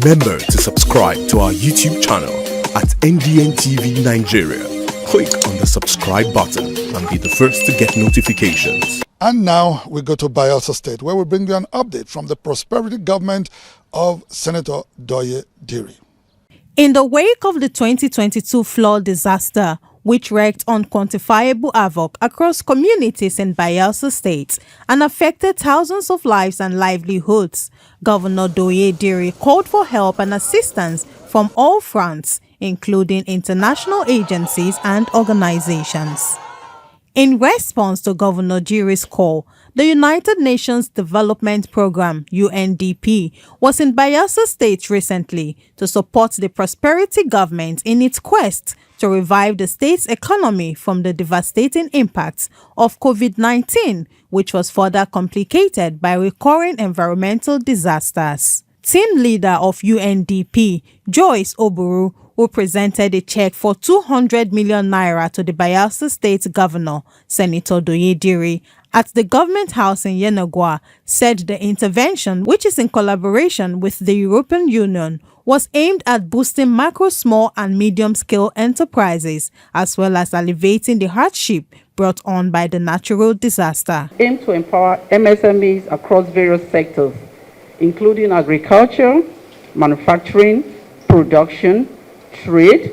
Remember to subscribe to our YouTube channel at NDN Nigeria. Click on the subscribe button and be the first to get notifications. And now we go to Bayelsa State, where we bring you an update from the prosperity government of Senator Doye Diri. In the wake of the 2022 flood disaster, which wreaked unquantifiable havoc across communities in Bayelsa State and affected thousands of lives and livelihoods, Governor Doye Diri called for help and assistance from all fronts, including international agencies and organizations. In response to Governor Diri's call, the United Nations Development Programme (UNDP) was in Bayelsa State recently to support the prosperity government in its quest to revive the state's economy from the devastating impacts of COVID-19, which was further complicated by recurring environmental disasters. Team leader of UNDP, Joyce Oburu, who presented a check for 200 million naira to the Bayelsa State Governor, Senator Doye Diri, at the government house in Yenagoa, said the intervention, which is in collaboration with the European Union, was aimed at boosting micro, small and medium-scale enterprises, as well as alleviating the hardship brought on by the natural disaster. Aim to empower MSMEs across various sectors, including agriculture, manufacturing, production, trade,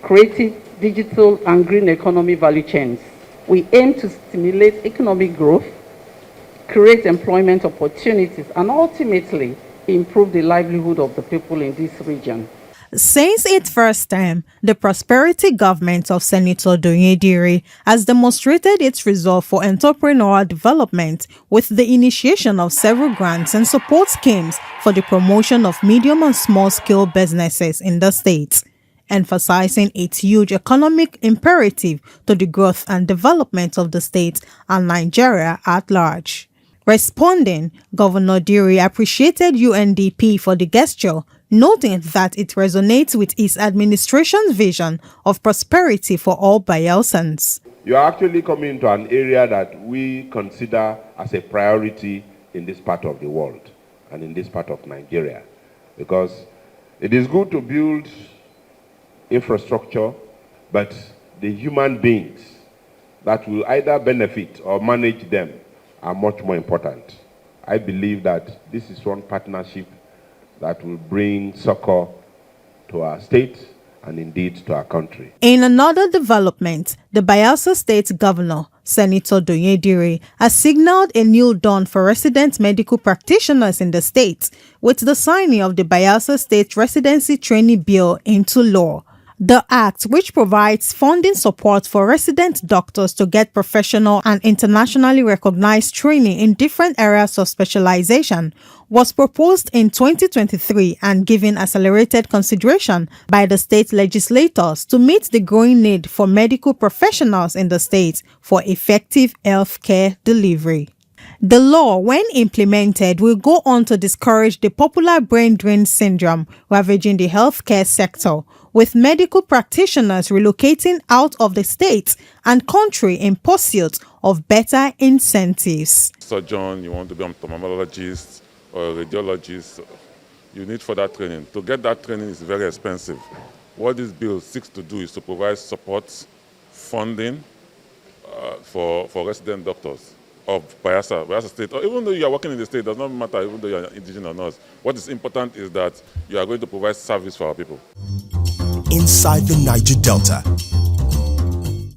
creative, digital and green economy value chains. We aim to stimulate economic growth, create employment opportunities, and ultimately improve the livelihood of the people in this region. Since its first term, the prosperity government of Senator Doye Diri has demonstrated its resolve for entrepreneurial development with the initiation of several grants and support schemes for the promotion of medium and small-scale businesses in the state, emphasizing its huge economic imperative to the growth and development of the state and Nigeria at large. Responding, Governor Diri appreciated UNDP for the gesture, noting that it resonates with its administration's vision of prosperity for all Bayelsans. You are actually coming to an area that we consider as a priority in this part of the world and in this part of Nigeria, because it is good to build infrastructure, but the human beings that will either benefit or manage them are much more important. I believe that this is one partnership that will bring succor to our state and indeed to our country. In another development, the Bayelsa State Governor, Senator Doye Diri, has signaled a new dawn for resident medical practitioners in the state with the signing of the Bayelsa State Residency Training Bill into law. The act, which provides funding support for resident doctors to get professional and internationally recognized training in different areas of specialization, was proposed in 2023 and given accelerated consideration by the state legislators to meet the growing need for medical professionals in the state for effective healthcare delivery. The law, when implemented, will go on to discourage the popular brain drain syndrome ravaging the healthcare sector, with medical practitioners relocating out of the state and country in pursuit of better incentives. Surgeon, you want to be a ophthalmologist or a radiologist, you need further training. To get that training is very expensive. What this bill seeks to do is to provide support, funding for resident doctors of Bayelsa State, or even though you are working in the state, it does not matter even though you are indigenous or not. What is important is that you are going to provide service for our people. Inside the Niger Delta,